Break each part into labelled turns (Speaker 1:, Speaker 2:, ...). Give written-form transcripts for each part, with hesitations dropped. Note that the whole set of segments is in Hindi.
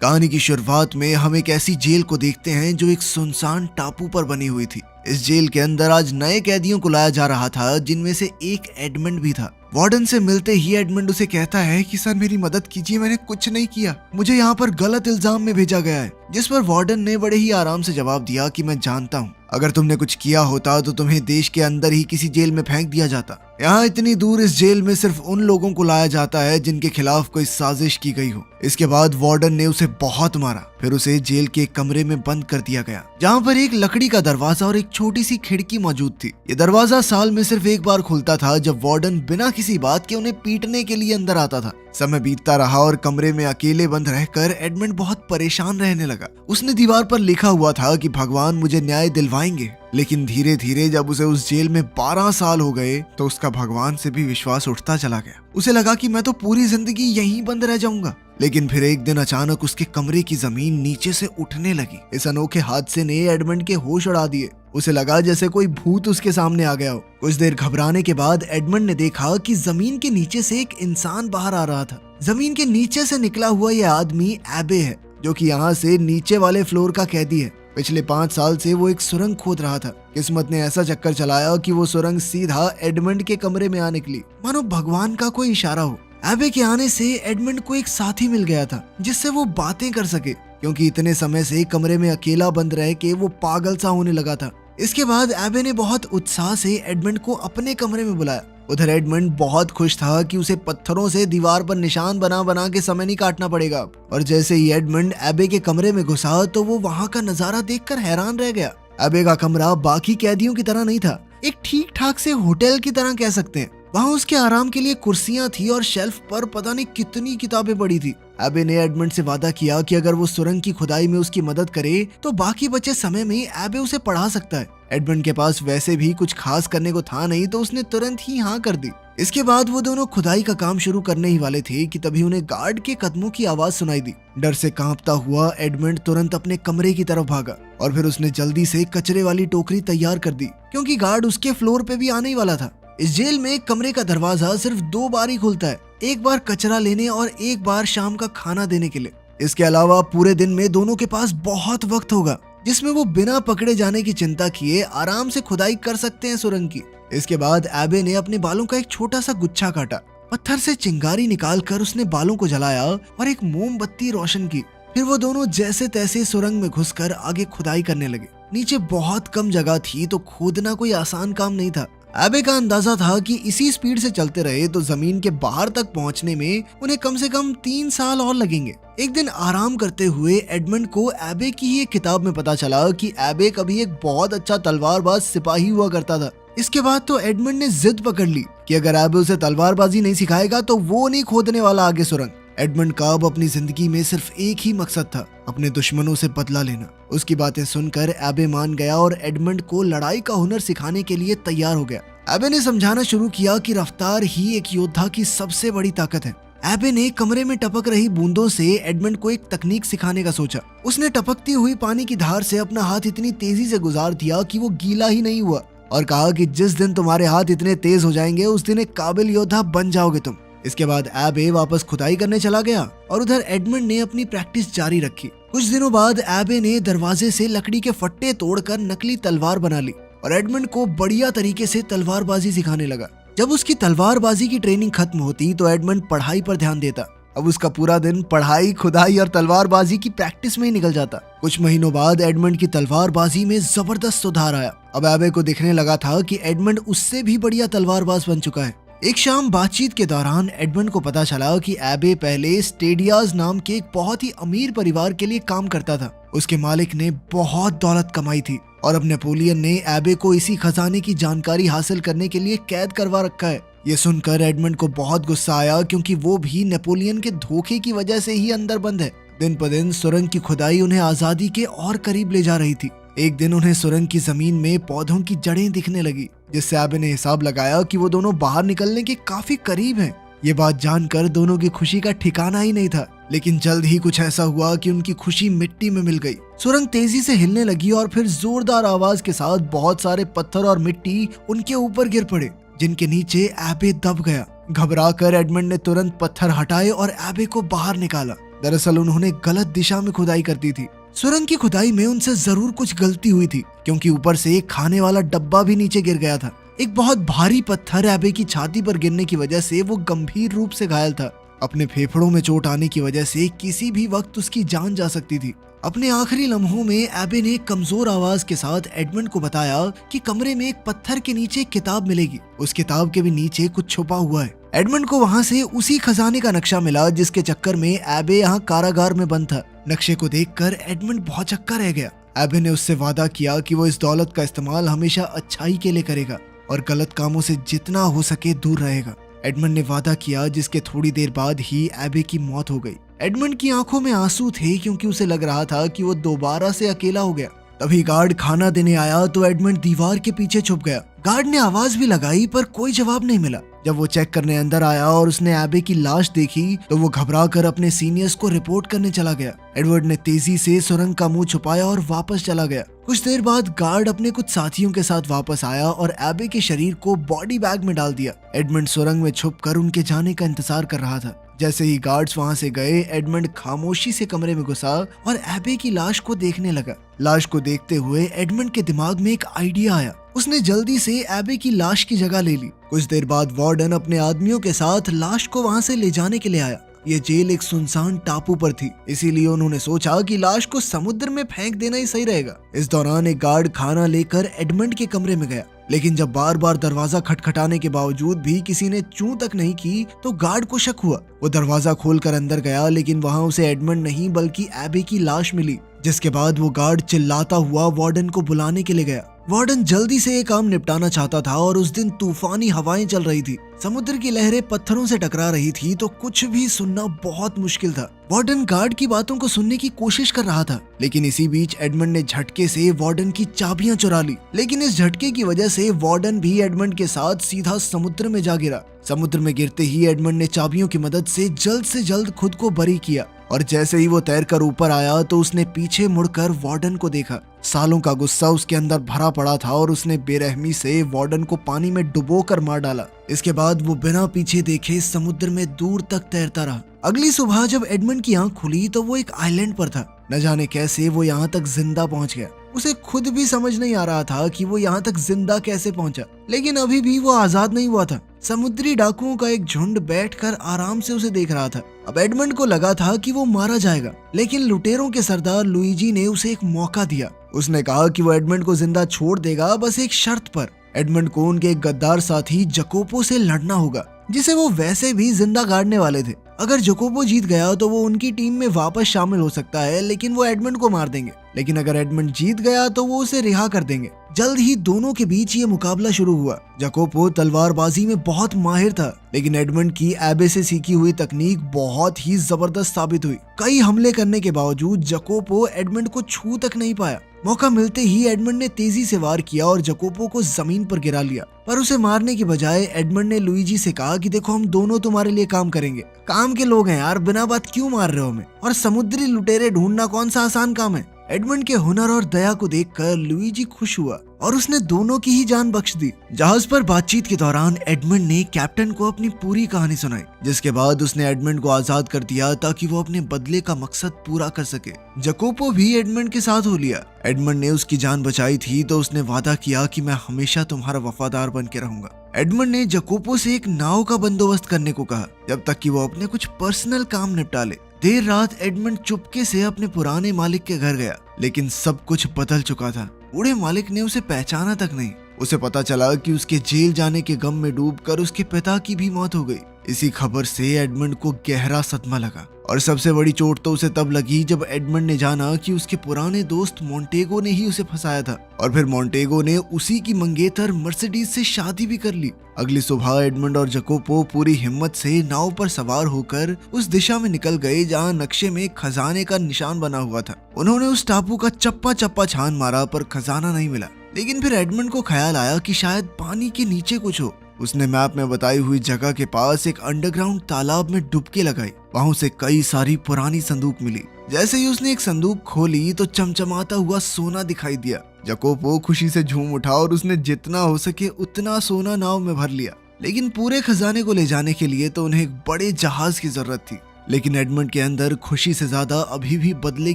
Speaker 1: कहानी की शुरुआत में हम एक ऐसी जेल को देखते हैं जो एक सुनसान टापू पर बनी हुई थी। इस जेल के अंदर आज नए कैदियों को लाया जा रहा था, जिनमें से एक एडमंड भी था। वार्डन से मिलते ही एडमंड उसे कहता है कि सर मेरी मदद कीजिए, मैंने कुछ नहीं किया, मुझे यहाँ पर गलत इल्जाम में भेजा गया है। जिस पर वार्डन ने बड़े ही आराम से जवाब दिया कि मैं जानता हूँ, अगर तुमने कुछ किया होता तो तुम्हें देश के अंदर ही किसी जेल में फेंक दिया जाता। यहाँ इतनी दूर इस जेल में सिर्फ उन लोगों को लाया जाता है जिनके खिलाफ कोई साजिश की गई हो। इसके बाद वार्डन ने उसे बहुत मारा, फिर उसे जेल के एक कमरे में बंद कर दिया गया, जहाँ पर एक लकड़ी का दरवाजा और एक छोटी सी खिड़की मौजूद थी। ये दरवाजा साल में सिर्फ एक बार खुलता था, जब वार्डन बिना किसी बात के उन्हें पीटने के लिए अंदर आता था। समय बीतता रहा और कमरे में अकेले बंद रहकर एडमंड बहुत परेशान रहने लगा। उसने दीवार पर लिखा हुआ था कि भगवान मुझे न्याय दिलवाएंगे, लेकिन धीरे धीरे जब उसे उस जेल में 12 साल हो गए तो उसका भगवान से भी विश्वास उठता चला गया। उसे लगा कि मैं तो पूरी जिंदगी यहीं बंद रह जाऊंगा। लेकिन फिर एक दिन अचानक उसके कमरे की जमीन नीचे से उठने लगी। इस अनोखे हादसे ने एडमंड के होश उड़ा दिए। उसे लगा जैसे कोई भूत उसके सामने आ गया हो। कुछ देर घबराने के बाद एडमंड ने देखा कि जमीन के नीचे से एक इंसान बाहर आ रहा था। जमीन के नीचे से निकला हुआ यह आदमी एबे है, जो कि यहाँ से नीचे वाले फ्लोर का कैदी है। पिछले 5 साल से वो एक सुरंग खोद रहा था। किस्मत ने ऐसा चक्कर चलाया कि वो सुरंग सीधा एडमंड के कमरे में आ निकली, मानो भगवान का कोई इशारा हो। एबे के आने से एडमंड को एक साथी मिल गया था जिससे वो बातें कर सके, क्योंकि इतने समय से कमरे में अकेला बंद रह के वो पागल सा होने लगा था। इसके बाद एबे ने बहुत उत्साह से एडमंड को अपने कमरे में बुलाया। उधर एडमंड बहुत खुश था कि उसे पत्थरों से दीवार पर निशान बना बना के समय नहीं काटना पड़ेगा। और जैसे ही एडमंड एबे के कमरे में घुसा तो वो वहाँ का नजारा देखकर हैरान रह गया। एबे का कमरा बाकी कैदियों की तरह नहीं था, एक ठीक ठाक से होटल की तरह कह सकते हैं। वहाँ उसके आराम के लिए कुर्सियां थी और शेल्फ पर पता नहीं कितनी किताबें पड़ी थी। एबे ने एडमंड से वादा किया कि अगर वो सुरंग की खुदाई में उसकी मदद करे तो बाकी बचे समय में एबे उसे पढ़ा सकता है। एडमंड के पास वैसे भी कुछ खास करने को था नहीं, तो उसने तुरंत ही हाँ कर दी। इसके बाद वो दोनों खुदाई का काम शुरू करने ही वाले थे कि तभी उन्हें गार्ड के कदमों की आवाज सुनाई दी। डर से कांपता हुआ एडमंड तुरंत अपने कमरे की तरफ भागा और फिर उसने जल्दी से कचरे वाली टोकरी तैयार कर दी, क्योंकि गार्ड उसके फ्लोर पे भी आने ही वाला था। इस जेल में कमरे का दरवाजा सिर्फ 2 बार ही खुलता है, एक बार कचरा लेने और एक बार शाम का खाना देने के लिए। इसके अलावा पूरे दिन में दोनों के पास बहुत वक्त होगा, जिसमें वो बिना पकड़े जाने की चिंता किए आराम से खुदाई कर सकते हैं सुरंग की। इसके बाद एबे ने अपने बालों का एक छोटा सा गुच्छा काटा, पत्थर से चिंगारी निकालकर उसने बालों को जलाया और एक मोमबत्ती रोशन की। फिर वो दोनों जैसे तैसे सुरंग में घुसकर आगे खुदाई करने लगे। नीचे बहुत कम जगह थी, तो खोदना कोई आसान काम नहीं था। एबे का अंदाजा था कि इसी स्पीड से चलते रहे तो जमीन के बाहर तक पहुंचने में उन्हें कम से कम 3 साल और लगेंगे। एक दिन आराम करते हुए एडमंड को एबे की ही एक किताब में पता चला कि एबे कभी एक बहुत अच्छा तलवारबाज सिपाही हुआ करता था। इसके बाद तो एडमंड ने जिद पकड़ ली कि अगर एबे उसे तलवारबाजी नहीं सिखाएगा तो वो नहीं खोदने वाला आगे सुरंग। एडमंड का अब अपनी जिंदगी में सिर्फ एक ही मकसद था, अपने दुश्मनों से बदला लेना। उसकी बातें सुनकर एबे मान गया और एडमंड को लड़ाई का हुनर सिखाने के लिए तैयार हो गया। एबे ने समझाना शुरू किया कि रफ्तार ही एक योद्धा की सबसे बड़ी ताकत है। एबे ने कमरे में टपक रही बूंदों से एडमंड को एक तकनीक सिखाने का सोचा। उसने टपकती हुई पानी की धार से अपना हाथ इतनी तेजी से गुजार दिया कि वो गीला ही नहीं हुआ, और कहा कि जिस दिन तुम्हारे हाथ इतने तेज हो जाएंगे उस दिन एक काबिल योद्धा बन जाओगे तुम। इसके बाद एबे वापस खुदाई करने चला गया और उधर एडमंड ने अपनी प्रैक्टिस जारी रखी। कुछ दिनों बाद एबे ने दरवाजे से लकड़ी के फट्टे तोड़कर नकली तलवार बना ली और एडमंड को बढ़िया तरीके से तलवारबाजी सिखाने लगा। जब उसकी तलवारबाजी की ट्रेनिंग खत्म होती तो एडमंड पढ़ाई पर ध्यान देता। अब उसका पूरा दिन पढ़ाई, खुदाई और तलवारबाजी की प्रैक्टिस में ही निकल जाता। कुछ महीनों बाद एडमंड की तलवारबाजी में जबरदस्त सुधार आया। अब एबे को दिखने लगा था कि एडमंड उससे भी बढ़िया तलवारबाज बन चुका है। एक शाम बातचीत के दौरान एडमंड को पता चला कि एबे पहले स्टेडियाज नाम के एक बहुत ही अमीर परिवार के लिए काम करता था। उसके मालिक ने बहुत दौलत कमाई थी और अब नेपोलियन ने एबे को इसी खजाने की जानकारी हासिल करने के लिए कैद करवा रखा है। ये सुनकर एडमंड को बहुत गुस्सा आया, क्योंकि वो भी नेपोलियन के धोखे की वजह से ही अंदर बंद है। दिन पर दिन सुरंग की खुदाई उन्हें आजादी के और करीब ले जा रही थी। एक दिन उन्हें सुरंग की जमीन में पौधों की जड़ें दिखने लगी, जिससे एबे ने हिसाब लगाया कि वो दोनों बाहर निकलने के काफी करीब हैं। ये बात जानकर दोनों की खुशी का ठिकाना ही नहीं था। लेकिन जल्द ही कुछ ऐसा हुआ कि उनकी खुशी मिट्टी में मिल गई। सुरंग तेजी से हिलने लगी और फिर जोरदार आवाज के साथ बहुत सारे पत्थर और मिट्टी उनके ऊपर गिर पड़े, जिनके नीचे एबे दब गया। घबराकर एडमंड ने तुरंत पत्थर हटाए और एबे को बाहर निकाला। दरअसल उन्होंने गलत दिशा में खुदाई कर दी थी। सुरंग की खुदाई में उनसे जरूर कुछ गलती हुई थी, क्योंकि ऊपर से एक खाने वाला डब्बा भी नीचे गिर गया था। एक बहुत भारी पत्थर एबे की छाती पर गिरने की वजह से वो गंभीर रूप से घायल था। अपने फेफड़ों में चोट आने की वजह से किसी भी वक्त उसकी जान जा सकती थी। अपने आखिरी लम्हों में एबे ने कमजोर आवाज के साथ एडमंड को बताया कि कमरे में एक पत्थर के नीचे एक किताब मिलेगी, उस किताब के भी नीचे कुछ छुपा हुआ है। एडमंड को वहाँ से उसी खजाने का नक्शा मिला जिसके चक्कर में एबे यहाँ कारागार में बंद था। नक्शे को देखकर एडमंड बहुत चक्का रह गया। एबे ने उससे वादा किया कि वो इस दौलत का इस्तेमाल हमेशा अच्छाई के लिए करेगा और गलत कामों से जितना हो सके दूर रहेगा। एडमंड ने वादा किया, जिसके थोड़ी देर बाद ही एबे की मौत हो गई। एडमंड की आंखों में आंसू थे, क्योंकि उसे लग रहा था कि वो दोबारा से अकेला हो गया। तभी गार्ड खाना देने आया तो एडमंड दीवार के पीछे छुप गया। गार्ड ने आवाज भी लगाई पर कोई जवाब नहीं मिला। जब वो चेक करने अंदर आया और उसने एबे की लाश देखी तो वो घबरा कर अपने सीनियर्स को रिपोर्ट करने चला गया। एडवर्ड ने तेजी से सुरंग का मुंह छुपाया और वापस चला गया। कुछ देर बाद गार्ड अपने कुछ साथियों के साथ वापस आया और एबे के शरीर को बॉडी बैग में डाल दिया। एडमंड सुरंग में छुपकर उनके जाने का इंतजार कर रहा था। जैसे ही गार्ड्स वहां से गए, एडमंड खामोशी से कमरे में घुसा और एबे की लाश को देखने लगा। लाश को देखते हुए एडमंड के दिमाग में एक आइडिया आया। उसने जल्दी से एबे की लाश की जगह ले ली। कुछ देर बाद वार्डन अपने आदमियों के साथ लाश को वहां से ले जाने के लिए आया। ये जेल एक सुनसान टापू पर थी, इसीलिए उन्होंने सोचा कि लाश को समुद्र में फेंक देना ही सही रहेगा। इस दौरान एक गार्ड खाना लेकर एडमंड के कमरे में गया, लेकिन जब बार बार दरवाजा खटखटाने के बावजूद भी किसी ने चूं तक नहीं की तो गार्ड को शक हुआ। वो दरवाजा खोलकर अंदर गया, लेकिन वहाँ उसे एडमंड नहीं बल्कि एबे की लाश मिली। जिसके बाद वो गार्ड चिल्लाता हुआ वार्डन को बुलाने के लिए गया। वार्डन जल्दी से ये काम निपटाना चाहता था और उस दिन तूफानी हवाएं चल रही थी। समुद्र की लहरें पत्थरों से टकरा रही थी, तो कुछ भी सुनना बहुत मुश्किल था। वार्डन गार्ड की बातों को सुनने की कोशिश कर रहा था, लेकिन इसी बीच एडमंड ने झटके से वार्डन की चाबियां चुरा ली। लेकिन इस झटके की वजह से वार्डन भी एडमंड के साथ सीधा समुद्र में जा गिरा। समुद्र में गिरते ही एडमंड ने चाबियों की मदद से जल्द खुद को बरी किया और जैसे ही वो तैरकर ऊपर आया तो उसने पीछे मुड़कर वार्डन को देखा। सालों का गुस्सा उसके अंदर भरा पड़ा था और उसने बेरहमी से वार्डन को पानी में डुबोकर मार डाला। इसके बाद वो बिना पीछे देखे समुद्र में दूर तक तैरता रहा। अगली सुबह जब एडमंड की आंख खुली तो वो एक आइलैंड पर था। न जाने कैसे वो यहाँ तक जिंदा पहुँच गया। उसे खुद भी समझ नहीं आ रहा था कि वो यहाँ तक जिंदा कैसे पहुँचा, लेकिन अभी भी वो आजाद नहीं हुआ था। समुद्री डाकुओं का एक झुंड बैठकर आराम से उसे देख रहा था। अब एडमंड को लगा था कि वो मारा जाएगा, लेकिन लुटेरों के सरदार लुइजी ने उसे एक मौका दिया। उसने कहा कि वो एडमंड को जिंदा छोड़ देगा, बस एक शर्त पर। एडमंड को उनके एक गद्दार साथी जकोपो से लड़ना होगा, जिसे वो वैसे भी जिंदा गाड़ने वाले थे। अगर जकोपो जीत गया तो वो उनकी टीम में वापस शामिल हो सकता है, लेकिन वो एडमंड को मार देंगे। लेकिन अगर एडमंड जीत गया तो वो उसे रिहा कर देंगे। जल्द ही दोनों के बीच ये मुकाबला शुरू हुआ। जकोपो तलवारबाजी में बहुत माहिर था, लेकिन एडमंड की एबे से सीखी हुई तकनीक बहुत ही जबरदस्त साबित हुई। कई हमले करने के बावजूद जकोपो एडमंड को छू तक नहीं पाया। मौका मिलते ही एडमंड ने तेजी से वार किया और जकोपो को जमीन पर गिरा लिया, पर उसे मारने की बजाय एडमंड ने लुइजी से कहा कि देखो, हम दोनों तुम्हारे लिए काम करेंगे। काम के लोग हैं यार, बिना बात क्यों मार रहे हो हमें? और समुद्री लुटेरे ढूंढना कौन सा आसान काम है? एडमंड के हुनर और दया को देखकर लुइजी खुश हुआ और उसने दोनों की ही जान बख्श दी। जहाज पर बातचीत के दौरान एडमंड ने कैप्टन को अपनी पूरी कहानी सुनाई, जिसके बाद उसने एडमंड को आजाद कर दिया ताकि वो अपने बदले का मकसद पूरा कर सके। जकोपो भी एडमंड के साथ हो लिया। एडमंड ने उसकी जान बचाई थी तो उसने वादा किया कि मैं हमेशा तुम्हारा वफादार बन के रहूंगा। एडमंड ने जकोपो से एक नाव का बंदोबस्त करने को कहा, जब तक कि वो अपने कुछ पर्सनल काम निपटा ले। देर रात एडमंड चुपके से अपने पुराने मालिक के घर गया, लेकिन सब कुछ बदल चुका था। बूढ़े मालिक ने उसे पहचाना तक नहीं। उसे पता चला कि उसके जेल जाने के गम में डूबकर उसके पिता की भी मौत हो गई। इसी खबर से एडमंड को गहरा सदमा लगा और सबसे बड़ी चोट तो उसे तब लगी जब एडमंड ने जाना कि उसके पुराने दोस्त मोंटेगो ने ही उसे फंसाया था और फिर मोंटेगो ने उसी की मंगेतर मर्सिडीज से शादी भी कर ली। अगली सुबह एडमंड और जकोपो पूरी हिम्मत से नाव पर सवार होकर उस दिशा में निकल गए जहां नक्शे में खजाने का निशान बना हुआ था। उन्होंने उस टापू का चप्पा चप्पा छान मारा, पर खजाना नहीं मिला। लेकिन फिर एडमंड को ख्याल आया कि शायद पानी के नीचे कुछ हो। उसने मैप में बताई हुई जगह के पास एक अंडरग्राउंड तालाब में डुबकी लगाई। वहां से कई सारी पुरानी संदूक मिली। जैसे ही उसने एक संदूक खोली तो चमचमाता हुआ सोना दिखाई दिया। जकोपो खुशी से झूम उठा और उसने जितना हो सके उतना सोना नाव में भर लिया। लेकिन पूरे खजाने को ले जाने के लिए तो उन्हें एक बड़े जहाज की जरूरत थी। लेकिन एडमंड के अंदर खुशी से ज्यादा अभी भी बदले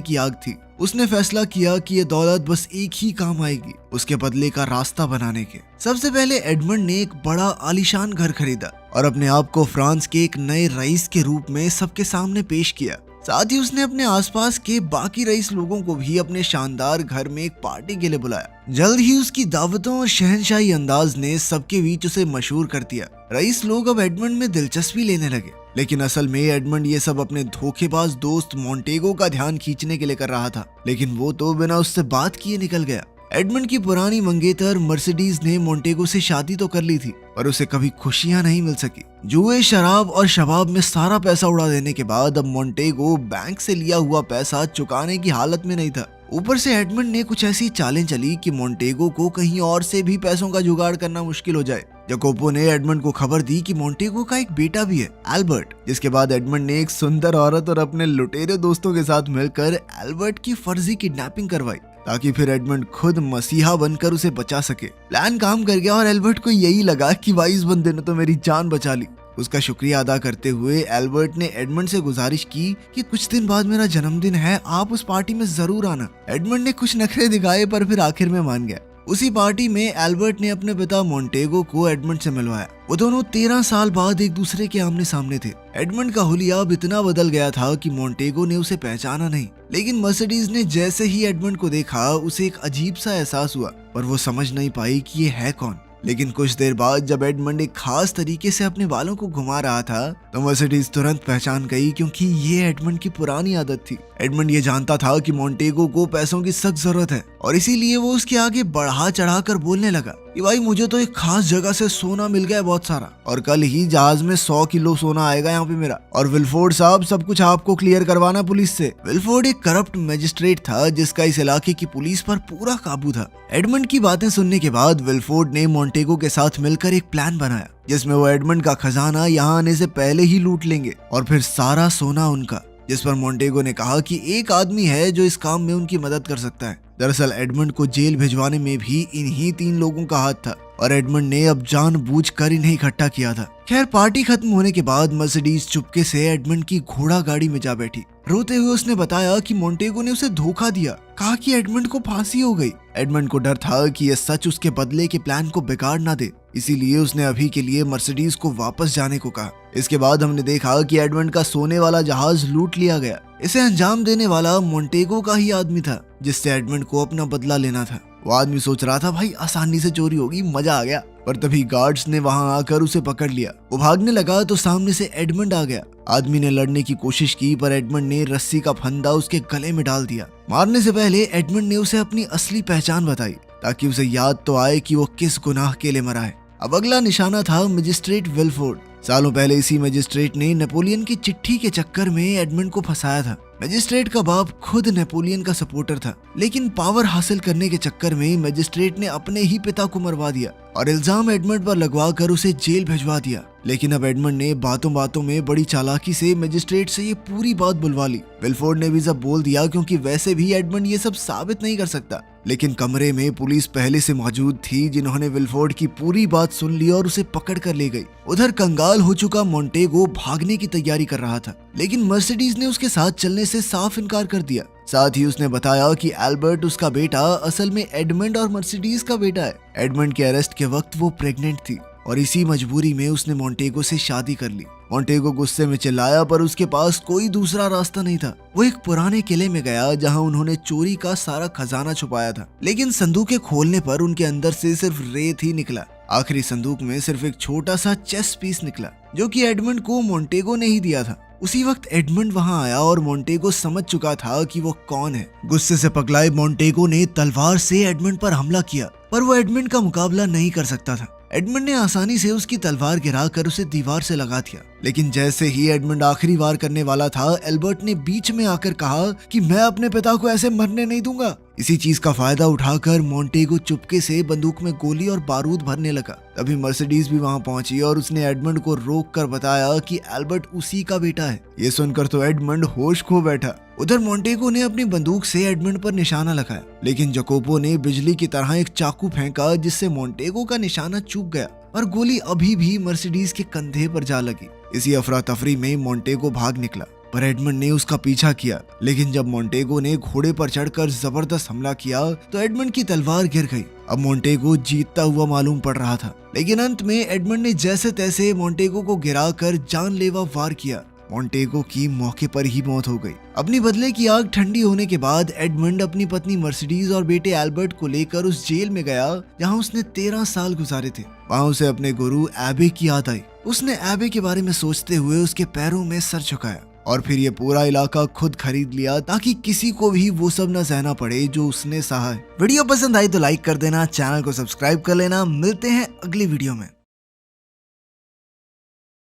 Speaker 1: की आग थी। उसने फैसला किया कि ये दौलत बस एक ही काम आएगी, उसके बदले का रास्ता बनाने के। सबसे पहले एडमंड ने एक बड़ा आलीशान घर खरीदा और अपने आप को फ्रांस के एक नए रईस के रूप में सबके सामने पेश किया। साथ ही उसने अपने आसपास के बाकी रईस लोगों को भी अपने शानदार घर में एक पार्टी के लिए बुलाया। जल्द ही उसकी दावतों और शहनशाही अंदाज ने सबके बीच उसे मशहूर कर दिया। रईस लोग अब एडमंड में दिलचस्पी लेने लगे, लेकिन असल में एडमंड ये सब अपने धोखेबाज दोस्त मोंटेगो का ध्यान खींचने के लिए कर रहा था, लेकिन वो तो बिना उससे बात किए निकल गया। एडमंड की पुरानी मंगेतर मर्सिडीज ने मोंटेगो से शादी तो कर ली थी, पर उसे कभी खुशियां नहीं मिल सकी। जुए, शराब और शबाब में सारा पैसा उड़ा देने के बाद अब मोंटेगो बैंक से लिया हुआ पैसा चुकाने की हालत में नहीं था। ऊपर से एडमंड ने कुछ ऐसी चालें चली कि मोंटेगो को कहीं और से भी पैसों का जुगाड़ करना मुश्किल हो जाए। जकोपो ने एडमंड को खबर दी कि मोंटेगो का एक बेटा भी है, एल्बर्ट, जिसके बाद एडमंड ने एक सुंदर औरत और अपने लुटेरे दोस्तों के साथ मिलकर एल्बर्ट की फर्जी किडनैपिंग करवाई, ताकि फिर एडमंड खुद मसीहा बनकर उसे बचा सके। प्लान काम कर गया और एल्बर्ट को यही लगा कि भाई इस बंदे ने तो मेरी जान बचा ली। उसका शुक्रिया अदा करते हुए एल्बर्ट ने एडमंड से गुजारिश की कि कुछ दिन बाद मेरा जन्मदिन है, आप उस पार्टी में जरूर आना। एडमंड ने कुछ नखरे दिखाए पर फिर आखिर में मान गया। उसी पार्टी में एल्बर्ट ने अपने पिता मोंटेगो को एडमंड से मिलवाया। वो दोनों 13 साल बाद एक दूसरे के आमने सामने थे। एडमंड का हुलिया अब इतना बदल गया था कि मोंटेगो ने उसे पहचाना नहीं, लेकिन मर्सिडीज ने जैसे ही एडमंड को देखा उसे एक अजीब सा एहसास हुआ, पर वो समझ नहीं पाई कि ये है कौन। लेकिन कुछ देर बाद जब एडमंड एक खास तरीके से अपने बालों को घुमा रहा था तो मर्सिडीज तुरंत पहचान गई, क्योंकि ये एडमंड की पुरानी आदत थी। एडमंड ये जानता था कि मोंटेगो को पैसों की सख्त जरूरत है और इसीलिए वो उसके आगे बढ़ा चढ़ा कर बोलने लगा कि भाई मुझे तो एक खास जगह से सोना मिल गया बहुत सारा, और कल ही जहाज में 100 किलो सोना आएगा यहाँ पे मेरा, और विल्फोर्ड साहब सब कुछ आपको क्लियर करवाना पुलिस से। विल्फोर्ड एक करप्ट मजिस्ट्रेट था जिसका इस इलाके की पुलिस पर पूरा काबू था। एडमंड की बातें सुनने के बाद विल्फोर्ड ने मोंटेगो के साथ मिलकर एक प्लान बनाया जिसमें वो एडमंड का खजाना यहाँ आने से पहले ही लूट लेंगे और फिर सारा सोना उनका। जिस पर मोंटेगो ने कहा कि एक आदमी है जो इस काम में उनकी मदद कर सकता है। दरअसल एडमंड को जेल भिजवाने में भी इन्हीं 3 लोगों का हाथ था और एडमंड ने अब जानबूझकर इन्हें इकट्ठा किया था। खैर, पार्टी खत्म होने के बाद मर्सिडीज चुपके से एडमंड की घोड़ा गाड़ी में जा बैठी। रोते हुए उसने बताया कि मोंटेगो ने उसे धोखा दिया, कहा कि एडमंड को फांसी हो गई। एडमंड को डर था कि यह सच उसके बदले के प्लान को बिगाड़ ना दे, इसीलिए उसने अभी के लिए मर्सिडीज को वापस जाने को कहा। इसके बाद हमने देखा कि एडमंड का सोने वाला जहाज लूट लिया गया। इसे अंजाम देने वाला मोंटेगो का ही आदमी था जिससे एडमंड को अपना बदला लेना था। वो आदमी सोच रहा था भाई आसानी से चोरी होगी, मजा आ गया, पर तभी गार्ड्स ने वहां आकर उसे पकड़ लिया। वो भागने लगा तो सामने से एडमंड आ गया। आदमी ने लड़ने की कोशिश की पर एडमंड ने रस्सी का फंदा उसके गले में डाल दिया। मारने से पहले एडमंड ने उसे अपनी असली पहचान बताई ताकि उसे याद तो आए कि वो किस गुनाह के लिए मरा है। अब अगला निशाना था मजिस्ट्रेट विल्फोर्ड। सालों पहले इसी मजिस्ट्रेट ने नेपोलियन की चिट्ठी के चक्कर में एडमंड को फंसाया था। मजिस्ट्रेट का बाप खुद नेपोलियन का सपोर्टर था, लेकिन पावर हासिल करने के चक्कर में मजिस्ट्रेट ने अपने ही पिता को मरवा दिया और इल्जाम एडमंड पर लगवाकर उसे जेल भिजवा दिया। लेकिन अब एडमंड ने बातों बातों में बड़ी चालाकी से मजिस्ट्रेट से ये पूरी बात बुलवा ली। विल्फोर्ड ने भी सब बोल दिया, क्योंकि वैसे भी एडमंड ये सब साबित नहीं कर सकता। लेकिन कमरे में पुलिस पहले से मौजूद थी, जिन्होंने विल्फोर्ड की पूरी बात सुन ली और उसे पकड़ कर ले गई। उधर कंगाल हो चुका मोंटेगो भागने की तैयारी कर रहा था, लेकिन मर्सिडीज ने उसके साथ चलने से साफ इनकार कर दिया। साथ ही उसने बताया कि एल्बर्ट उसका बेटा असल में एडमंड और मर्सिडीज का बेटा है। एडमंड के अरेस्ट के वक्त वो प्रेग्नेंट थी और इसी मजबूरी में उसने मोंटेगो से शादी कर ली। मोंटेगो गुस्से में चिल्लाया, पर उसके पास कोई दूसरा रास्ता नहीं था। वो एक पुराने किले में गया जहां उन्होंने चोरी का सारा खजाना छुपाया था, लेकिन संदूकें खोलने पर उनके अंदर से सिर्फ रेत ही निकला। आखिरी संदूक में सिर्फ एक छोटा सा चेस पीस निकला, जो कि एडमंड को मोंटेगो ने ही दिया था। उसी वक्त एडमंड वहां आया और मोंटेगो समझ चुका था कि वो कौन है। गुस्से से पगलाए मोंटेगो ने तलवार से एडमंड पर हमला किया, पर वो एडमंड का मुकाबला नहीं कर सकता था। एडमंड ने आसानी से उसकी तलवार गिराकर उसे दीवार से लगा दिया, लेकिन जैसे ही एडमंड आखिरी वार करने वाला था, एल्बर्ट ने बीच में आकर कहा कि मैं अपने पिता को ऐसे मरने नहीं दूंगा। इसी चीज का फायदा उठाकर मोंटेगो चुपके से बंदूक में गोली और बारूद भरने लगा। तभी मर्सिडीज भी वहां पहुंची और उसने एडमंड को रोक कर बताया कि एल्बर्ट उसी का बेटा है। ये सुनकर तो एडमंड होश खो बैठा। उधर मोंटेगो ने अपनी बंदूक से एडमंड पर निशाना लगाया, लेकिन जकोपो ने बिजली की तरह एक चाकू फेंका जिससे मोंटेगो का निशाना चूक गया और गोली अभी भी मर्सिडीज के कंधे पर जा लगी। इसी अफरा तफरी में मोंटेगो भाग निकला। पर एडमंड ने उसका पीछा किया। लेकिन जब मोंटेगो ने घोड़े पर चढ़कर जबरदस्त हमला किया तो एडमंड की तलवार गिर गई। अब मोंटेगो जीतता हुआ मालूम पड़ रहा था, लेकिन अंत में एडमंड ने जैसे तैसे मोंटेगो को गिराकर जानलेवा वार किया। मोंटेगो की मौके पर ही मौत हो गई। अपनी बदले की आग ठंडी होने के बाद एडमंड अपनी पत्नी मर्सिडीज और बेटे एल्बर्ट को लेकर उस जेल में गया जहां उसने 13 साल गुजारे थे। वहां उसे अपने गुरु एबे की याद आई। उसने एबे के बारे में सोचते हुए उसके पैरों में सर झुकाया और फिर ये पूरा इलाका खुद खरीद लिया ताकि किसी को भी वो सब न सहना पड़े जो उसने सहा है। वीडियो पसंद आई तो लाइक कर देना, चैनल को सब्सक्राइब कर लेना। मिलते हैं अगली वीडियो में।